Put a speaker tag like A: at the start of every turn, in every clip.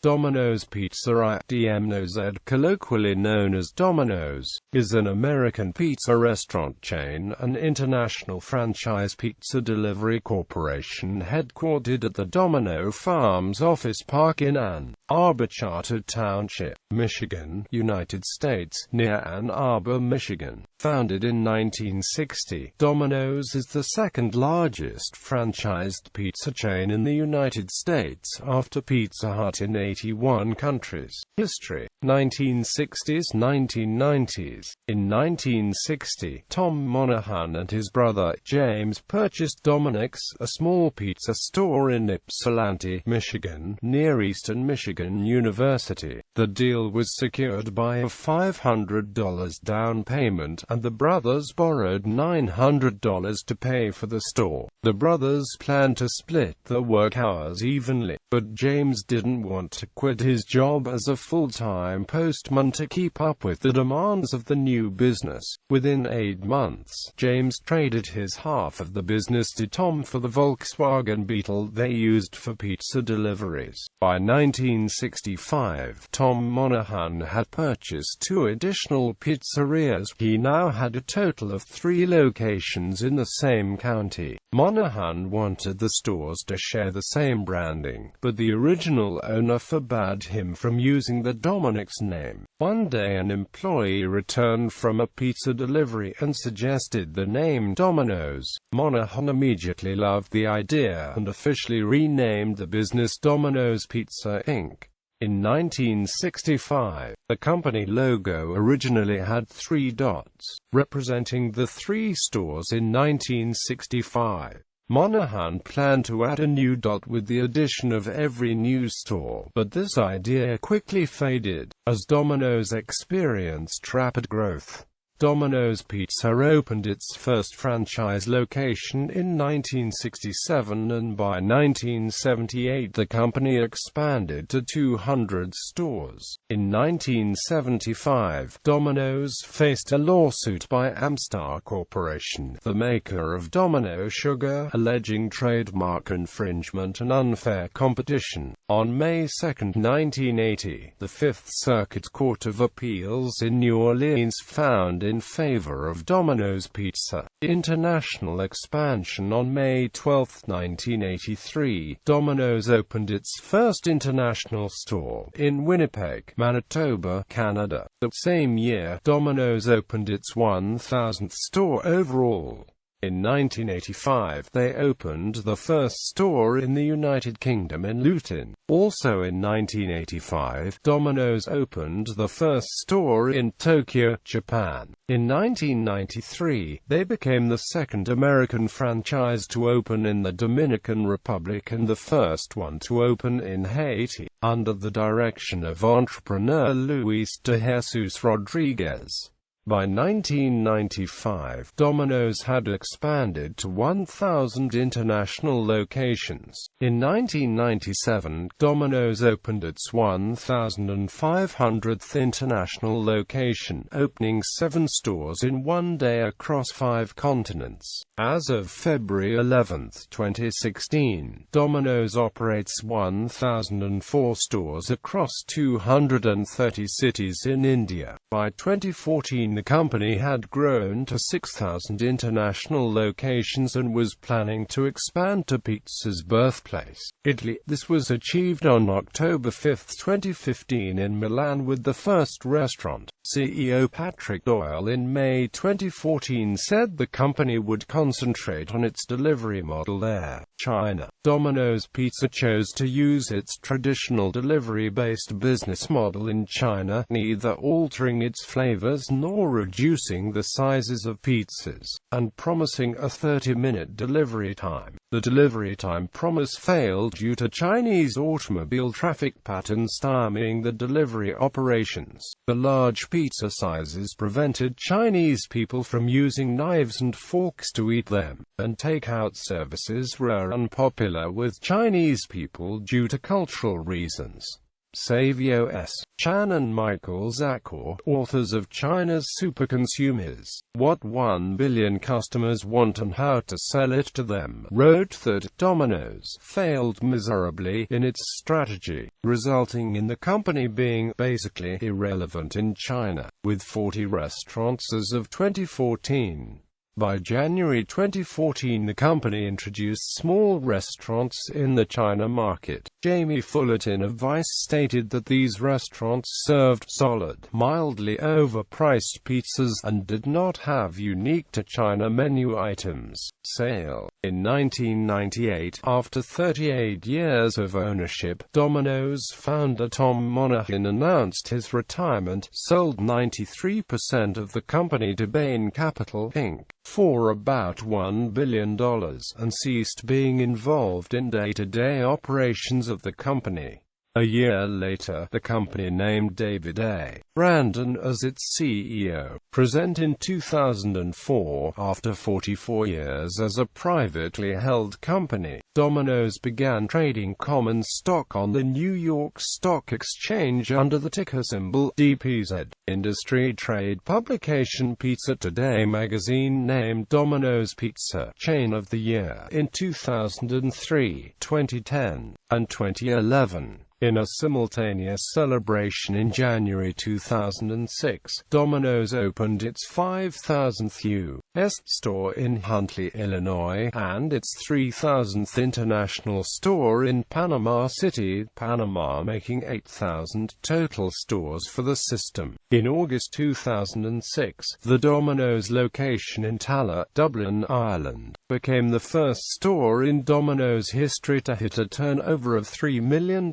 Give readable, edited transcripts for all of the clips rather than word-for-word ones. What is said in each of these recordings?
A: Domino's Pizza ʻdʒmᵻnoʊz, colloquially known as Domino's, is an American pizza restaurant chain and international franchise pizza delivery corporation headquartered at the Domino Farms Office Park in Ann Arbor Charter Township, Michigan, United States, near Ann Arbor, Michigan. Founded in 1960, Domino's is the second largest franchised pizza chain in the United States, after Pizza Hut in 81 countries. History: 1960s–1990s. In 1960, Tom Monahan and his brother, James, purchased Domino's, a small pizza store in Ypsilanti, Michigan, near Eastern Michigan University. The deal was secured by a $500 down payment, and the brothers borrowed $900 to pay for the store. The brothers planned to split the work hours evenly, but James didn't want to quit his job as a full-time postman to keep up with the demands of the new business. Within 8 months, James traded his half of the business to Tom for the Volkswagen Beetle they used for pizza deliveries. By 1965, Tom Monahan had purchased 2 additional pizzerias. He now had a total of 3 locations in the same county. Monahan wanted the stores to share the same branding, but the original owner forbade him from using the Domino's name. One day an employee returned from a pizza delivery and suggested the name Domino's. Monahan immediately loved the idea and officially renamed the business Domino's Pizza Inc. In 1965, the company logo originally had 3 dots, representing the 3 stores in 1965. Monahan planned to add a new dot with the addition of every new store, but this idea quickly faded, as Domino's experienced rapid growth. Domino's Pizza opened its first franchise location in 1967, and by 1978 the company expanded to 200 stores. In 1975, Domino's faced a lawsuit by Amstar Corporation, the maker of Domino Sugar, alleging trademark infringement and unfair competition. On May 2, 1980, the Fifth Circuit Court of Appeals in New Orleans found in favor of Domino's Pizza international expansion. On May 12, 1983, Domino's opened its first international store in Winnipeg, Manitoba, Canada. The same year, Domino's opened its 1,000th store overall. In 1985, they opened the first store in the United Kingdom in Luton. Also in 1985, Domino's opened the first store in Tokyo, Japan. In 1993, they became the second American franchise to open in the Dominican Republic and the first one to open in Haiti, under the direction of entrepreneur Luis de Jesus Rodriguez. By 1995, Domino's had expanded to 1,000 international locations. In 1997, Domino's opened its 1,500th international location, opening 7 stores in one day across 5 continents. As of February 11, 2016, Domino's operates 1,004 stores across 230 cities in India. By 2014, the company had grown to 6,000 international locations and was planning to expand to pizza's birthplace, Italy. This was achieved on October 5, 2015 in Milan with the first restaurant. CEO Patrick Doyle in May 2014 said the company would concentrate on its delivery model there. China. Domino's Pizza chose to use its traditional delivery-based business model in China, neither altering its flavors nor reducing the sizes of pizzas, and promising a 30-minute delivery time. The delivery time promise failed due to Chinese automobile traffic patterns stymieing the delivery operations. The large pizza sizes prevented Chinese people from using knives and forks to eat them, and takeout services were unpopular with Chinese people due to cultural reasons. Savio S. Chan and Michael Zakor, authors of China's Super Consumers: What 1 Billion Customers Want and How to Sell It to Them, wrote that Domino's failed miserably in its strategy, resulting in the company being basically irrelevant in China, with 40 restaurants as of 2014. By January 2014, the company introduced small restaurants in the China market. Jamie Fullerton of Vice stated that these restaurants served solid, mildly overpriced pizzas and did not have unique to China menu items. Sale. In 1998, after 38 years of ownership, Domino's founder Tom Monaghan announced his retirement, sold 93% of the company to Bain Capital, Inc. for about $1 billion, and ceased being involved in day-to-day operations of the company. A year later, the company named David A. Brandon as its CEO. Present in 2004, after 44 years as a privately held company, Domino's began trading common stock on the New York Stock Exchange under the ticker symbol DPZ. Industry trade publication Pizza Today magazine named Domino's Pizza Chain of the Year in 2003, 2010, and 2011. In a simultaneous celebration in January 2006, Domino's opened its 5,000th U.S. store in Huntley, Illinois, and its 3,000th international store in Panama City, Panama, making 8,000 total stores for the system. In August 2006, the Domino's location in Tallaght, Dublin, Ireland, became the first store in Domino's history to hit a turnover of $3 million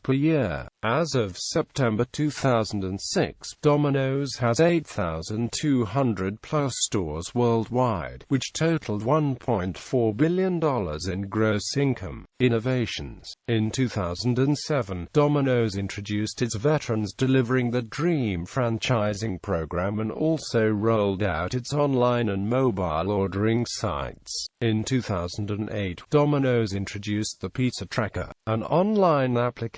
A: per year. As of September 2006, Domino's has 8,200 plus stores worldwide, which totaled $1.4 billion in gross income. Innovations. In 2007, Domino's introduced its Veterans Delivering the Dream franchising program and also rolled out its online and mobile ordering sites. In 2008, Domino's introduced the Pizza Tracker, an online application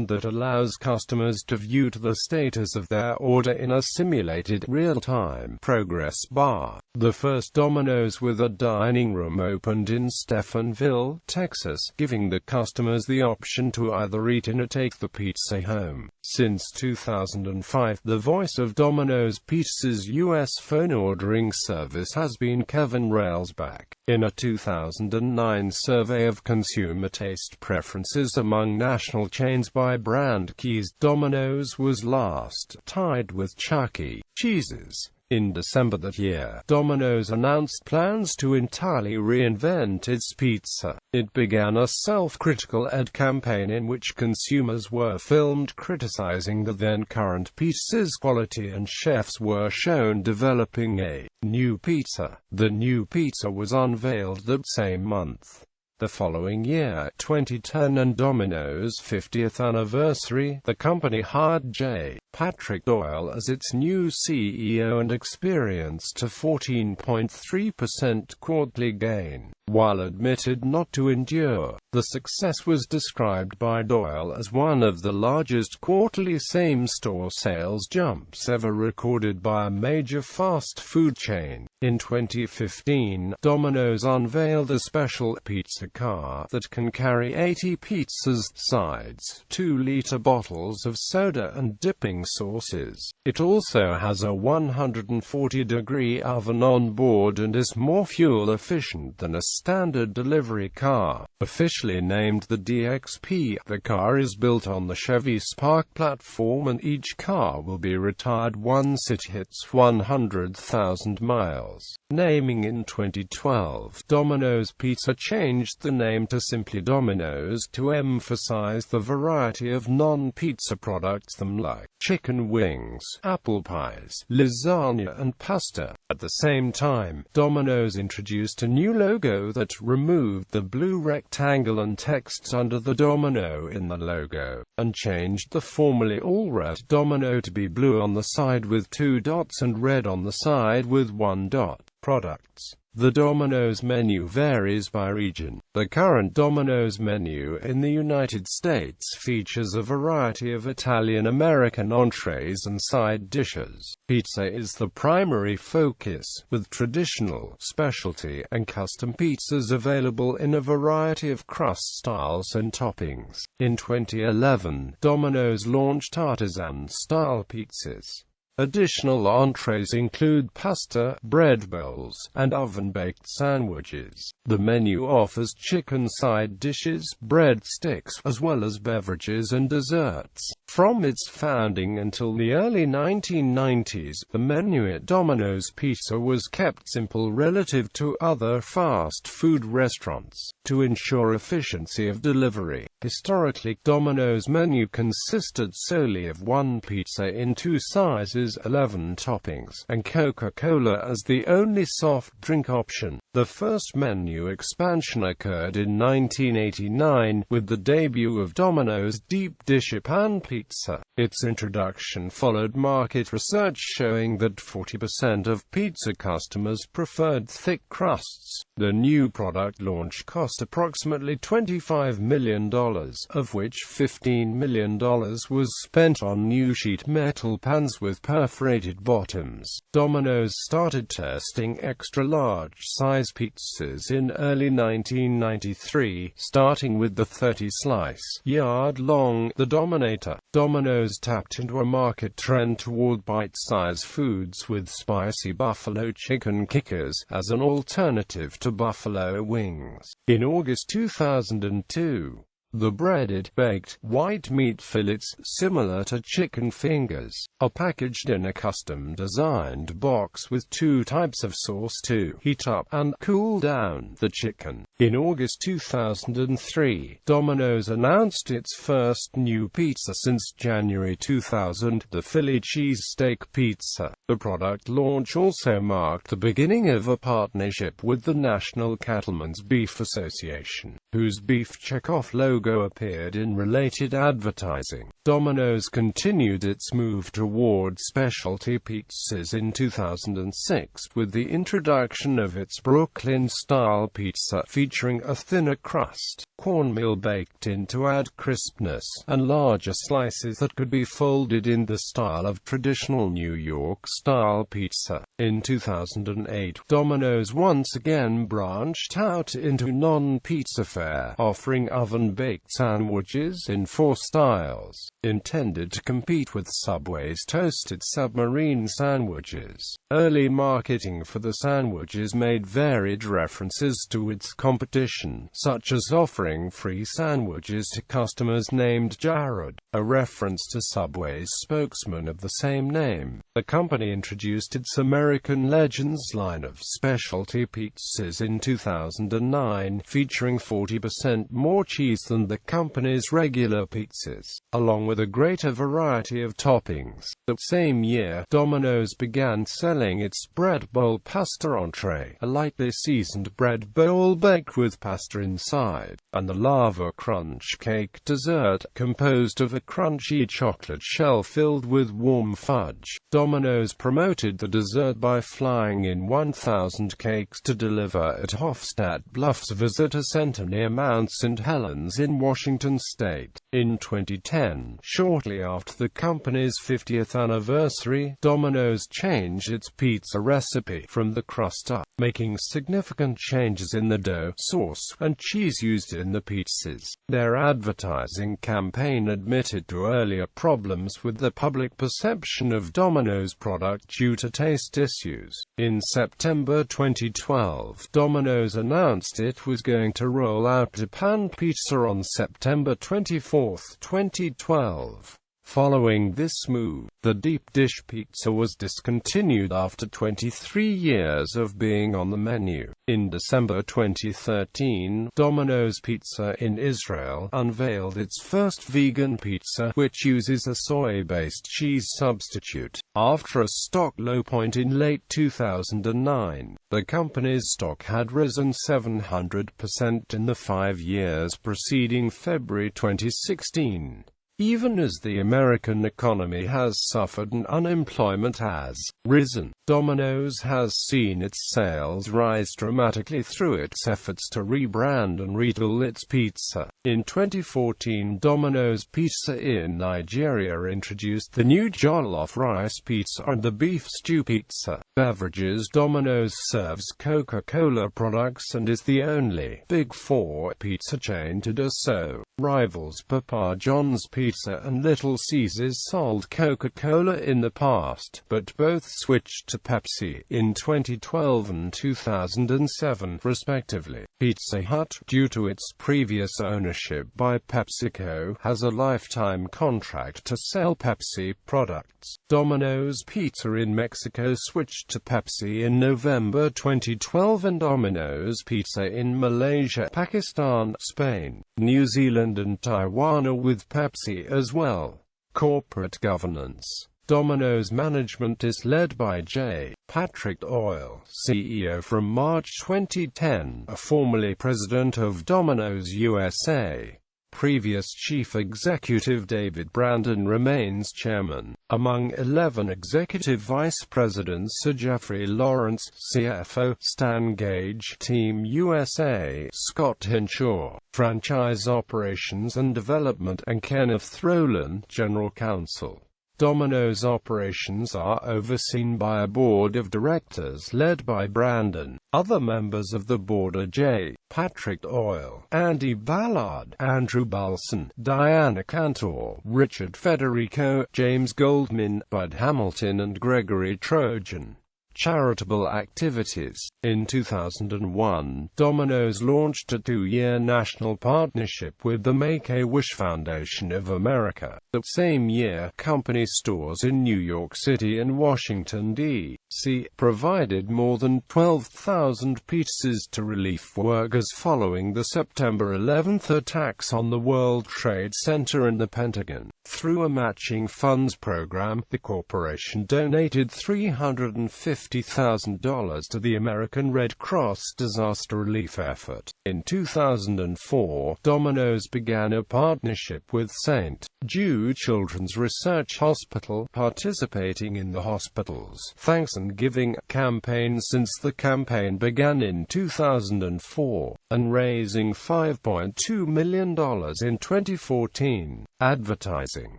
A: that allows customers to view the status of their order in a simulated, real-time progress bar. The first Domino's with a dining room opened in Stephenville, Texas, giving the customers the option to either eat in or take the pizza home. Since 2005, the voice of Domino's Pizza's U.S. phone ordering service has been Kevin Railsback. In a 2009 survey of consumer taste preferences among national chains by brand keys, Domino's was last, tied with Chuck E. Cheese's. In December that year, Domino's announced plans to entirely reinvent its pizza. It began a self-critical ad campaign in which consumers were filmed criticizing the then-current pizza's quality and chefs were shown developing a new pizza. The new pizza was unveiled that same month. The following year, 2010, and Domino's 50th anniversary, the company hired J. Patrick Doyle as its new CEO and experienced a 14.3% quarterly gain. While admitted not to endure, the success was described by Doyle as one of the largest quarterly same-store sales jumps ever recorded by a major fast food chain. In 2015, Domino's unveiled a special pizza car that can carry 80 pizzas, sides, 2-liter bottles of soda and dipping sauces. It also has a 140-degree oven on board and is more fuel efficient than a standard delivery car. Officially named the DXP, the car is built on the Chevy Spark platform and each car will be retired once it hits 100,000 miles. Naming in 2012, Domino's Pizza changed the name to simply Domino's to emphasize the variety of non-pizza products like chicken wings, apple pies, lasagna and pasta. At the same time, Domino's introduced a new logo that removed the blue rectangle and text under the domino in the logo, and changed the formerly all-red domino to be blue on the side with 2 dots and red on the side with 1 dot. products. The Domino's menu varies by region. The current Domino's menu in the United States features a variety of Italian-American entrees and side dishes. Pizza is the primary focus, with traditional, specialty, and custom pizzas available in a variety of crust styles and toppings. In 2011, Domino's launched artisan-style pizzas. Additional entrees include pasta, bread bowls, and oven-baked sandwiches. The menu offers chicken side dishes, breadsticks, as well as beverages and desserts. From its founding until the early 1990s, the menu at Domino's Pizza was kept simple relative to other fast food restaurants, to ensure efficiency of delivery. Historically, Domino's menu consisted solely of one pizza in two sizes, 11 toppings, and Coca-Cola as the only soft drink option. The first menu expansion occurred in 1989, with the debut of Domino's Deep Dish Pan Pizza. Its introduction followed market research showing that 40% of pizza customers preferred thick crusts. The new product launch cost approximately $25 million, of which $15 million was spent on new sheet metal pans with perforated bottoms. Domino's started testing extra-large size pizzas in early 1993, starting with the 30-slice, yard-long, the Dominator. Domino's tapped into a market trend toward bite-size foods with spicy buffalo chicken kickers as an alternative to buffalo wings. In August 2002, the breaded, baked, white meat fillets, similar to chicken fingers, are packaged in a custom-designed box with two types of sauce to heat up and cool down the chicken. In August 2003, Domino's announced its first new pizza since January 2000, the Philly cheesesteak pizza. The product launch also marked the beginning of a partnership with the National Cattlemen's Beef Association, whose beef checkoff logo appeared in related advertising. Domino's continued its move toward specialty pizzas in 2006 with the introduction of its Brooklyn-style pizza featuring a thinner crust, cornmeal baked in to add crispness, and larger slices that could be folded in the style of traditional New York-style pizza. In 2008, Domino's once again branched out into non-pizza fare, offering oven-baked sandwiches in 4 styles, intended to compete with Subway's toasted submarine sandwiches. Early marketing for the sandwiches made varied references to its competition, such as offering free sandwiches to customers named Jared, a reference to Subway's spokesman of the same name. The company introduced its American Legends line of specialty pizzas in 2009, featuring 40% more cheese than the company's regular pizzas, along with a greater variety of toppings. The same year, Domino's began selling its bread bowl pasta entree, a lightly seasoned bread bowl baked with pasta inside, and the lava crunch cake dessert, composed of a crunchy chocolate shell filled with warm fudge. Domino's promoted the dessert by flying in 1,000 cakes to deliver at Hofstadt Bluff's Visitor Center near Mount St. Helens in Washington State. In 2010, shortly after the company's 50th anniversary, Domino's changed its pizza recipe from the crust up, making significant changes in the dough, sauce, and cheese used in the pizzas. Their advertising campaign admitted to earlier problems with the public perception of Domino's product due to taste issues. In September 2012, Domino's announced it was going to roll out Japan Pizza on September 24, 2012. Following this move, the deep dish pizza was discontinued after 23 years of being on the menu. In December 2013, Domino's Pizza in Israel unveiled its first vegan pizza, which uses a soy-based cheese substitute. After a stock low point in late 2009, the company's stock had risen 700% in the 5 years preceding February 2016. Even as the American economy has suffered and unemployment has risen, Domino's has seen its sales rise dramatically through its efforts to rebrand and retool its pizza. In 2014, Domino's Pizza in Nigeria introduced the new jollof rice pizza and the beef stew pizza. Beverages: Domino's serves Coca-Cola products and is the only Big Four pizza chain to do so. Rivals Papa John's Pizza and Little Caesars sold Coca-Cola in the past, but both switched to Pepsi in 2012 and 2007, respectively. Pizza Hut, due to its previous ownership by PepsiCo, has a lifetime contract to sell Pepsi products. Domino's Pizza in Mexico switched to Pepsi in November 2012, and Domino's Pizza in Malaysia, Pakistan, Spain, New Zealand and Taiwan are with Pepsi as well. Corporate governance: Domino's management is led by J. Patrick Doyle, CEO from March 2010, formerly president of Domino's USA. Previous chief executive David Brandon remains chairman. Among 11 executive vice presidents are Jeffrey Lawrence, CFO, Stan Gage, Team USA, Scott Henshaw, franchise operations and development, and Kenneth Rowland, general counsel. Domino's operations are overseen by a board of directors led by Brandon. Other members of the board are J. Patrick Doyle, Andy Ballard, Andrew Balson, Diana Cantor, Richard Federico, James Goldman, Bud Hamilton and Gregory Trojan. Charitable activities: in 2001, Domino's launched a 2-year national partnership with the Make-A-Wish Foundation of America. That same year, company stores in New York City and Washington, D.C. provided more than 12,000 pizzas to relief workers following the September 11 attacks on the World Trade Center and the Pentagon. Through a matching funds program, the corporation donated $350,000 to the American Red Cross disaster relief effort. In 2004, Domino's began a partnership with St. Jude Children's Research Hospital, participating in the hospital's Thanks and Giving campaign since the campaign began in 2004, and raising $5.2 million in 2014. Advertising: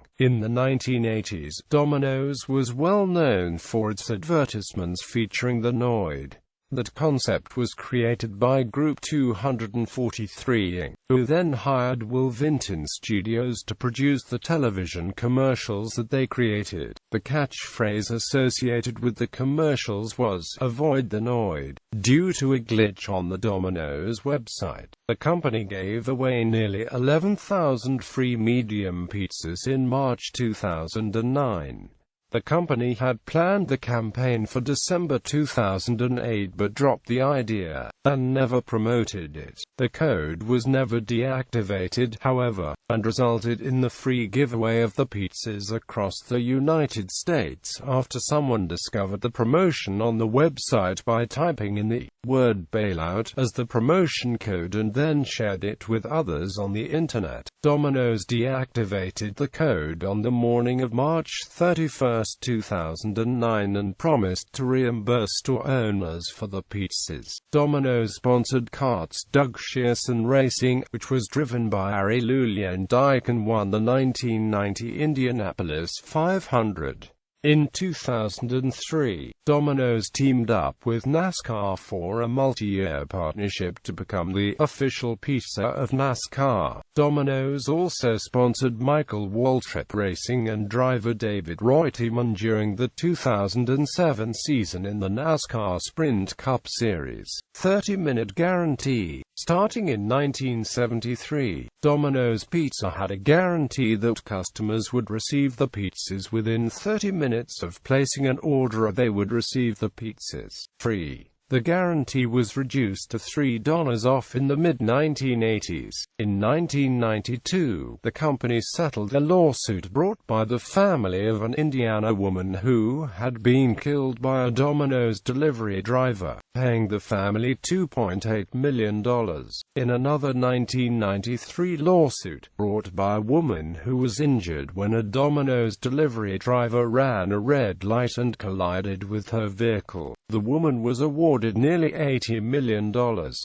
A: in the 1980s, Domino's was well known for its advertisements featuring the Noid. That concept was created by Group 243 Inc., who then hired Will Vinton Studios to produce the television commercials that they created. The catchphrase associated with the commercials was, "Avoid the Noid." Due to a glitch on the Domino's website, the company gave away nearly 11,000 free medium pizzas in March 2009. The company had planned the campaign for December 2008 but dropped the idea, and never promoted it. The code was never deactivated, however, and resulted in the free giveaway of the pizzas across the United States after someone discovered the promotion on the website by typing in the word bailout as the promotion code and then shared it with others on the internet. Domino's deactivated the code on the morning of March 31, 2009 and promised to reimburse store owners for the pizzas. Domino's sponsored karts Doug Shearson Racing, which was driven by Arie Luyendyk and won the 1990 Indianapolis 500. In 2003, Domino's teamed up with NASCAR for a multi-year partnership to become the official pizza of NASCAR. Domino's also sponsored Michael Waltrip Racing and driver David Reutemann during the 2007 season in the NASCAR Sprint Cup Series. 30-minute guarantee. Starting in 1973, Domino's Pizza had a guarantee that customers would receive the pizzas within 30 minutes of placing an order, or they would receive the pizzas free. The guarantee was reduced to $3 off in the mid-1980s. In 1992, the company settled a lawsuit brought by the family of an Indiana woman who had been killed by a Domino's delivery driver. paying the family $2.8 million. In another 1993 lawsuit, brought by a woman who was injured when a Domino's delivery driver ran a red light and collided with her vehicle, the woman was awarded nearly $80 million,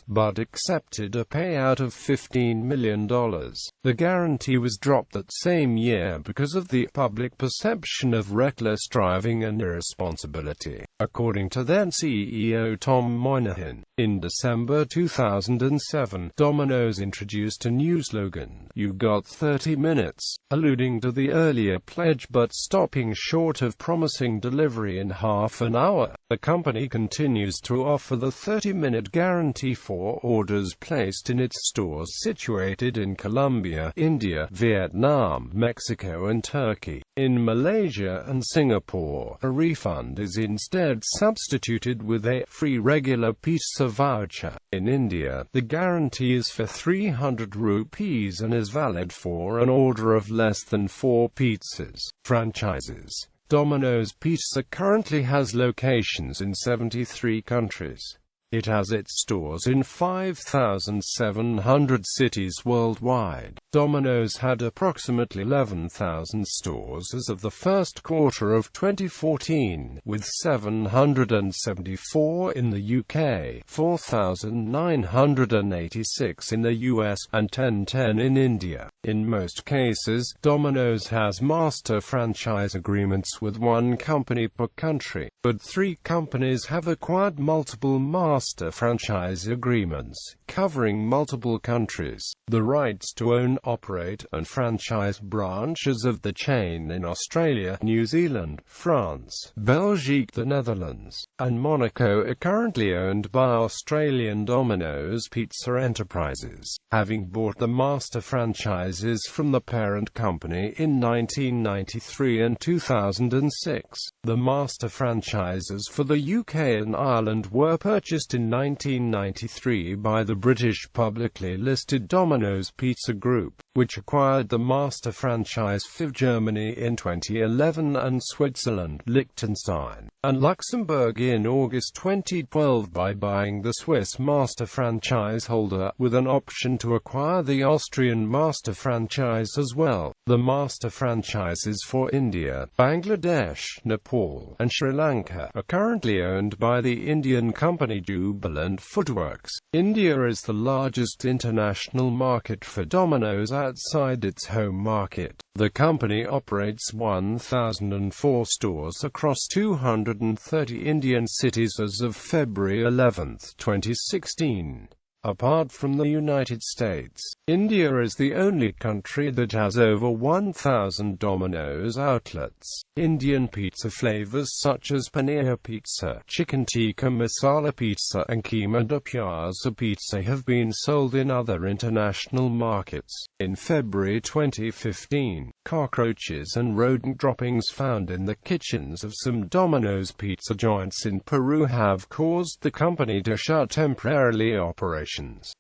A: but accepted a payout of $15 million. The guarantee was dropped that same year because of the public perception of reckless driving and irresponsibility, according to then CEO Tom Monahan. In December 2007, Domino's introduced a new slogan, "You got 30 minutes," alluding to the earlier pledge but stopping short of promising delivery in half an hour. The company continues to offer the 30-minute guarantee for orders placed in its stores situated in Colombia, India, Vietnam, Mexico and Turkey. In Malaysia and Singapore, a refund is instead substituted with a free regular pizza voucher. In India, the guarantee is for 300 rupees and is valid for an order of less than 4 pizzas. Franchises. Domino's Pizza currently has locations in 73 countries. It has its stores in 5,700 cities worldwide. Domino's had approximately 11,000 stores as of the first quarter of 2014, with 774 in the UK, 4,986 in the US, and 1010 in India. In most cases, Domino's has master franchise agreements with one company per country, but 3 companies have acquired multiple master franchise agreements, covering multiple countries. The rights to own, operate, and franchise branches of the chain in Australia, New Zealand, France, Belgium, the Netherlands, and Monaco are currently owned by Australian Domino's Pizza Enterprises, having bought the master franchises from the parent company in 1993 and 2006. The master franchises for the UK and Ireland were purchased in 1993 by the British publicly listed Domino's Pizza Group, which acquired the master franchise for Germany in 2011 and Switzerland, Liechtenstein, and Luxembourg in August 2012 by buying the Swiss master franchise holder, with an option to acquire the Austrian master franchise as well. The master franchises for India, Bangladesh, Nepal, and Sri Lanka are currently owned by the Indian company Jubilant Foodworks. India is the largest international market for Domino's outside its home market. The company operates 1,004 stores across 230 Indian cities as of February 11, 2016. Apart from the United States, India is the only country that has over 1,000 Domino's outlets. Indian pizza flavors such as paneer pizza, chicken tikka masala pizza, and keema de pyaza pizza have been sold in other international markets. In February 2015, cockroaches and rodent droppings found in the kitchens of some Domino's pizza joints in Peru have caused the company to shut temporarily operations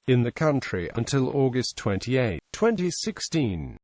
A: in the country until August 28, 2016.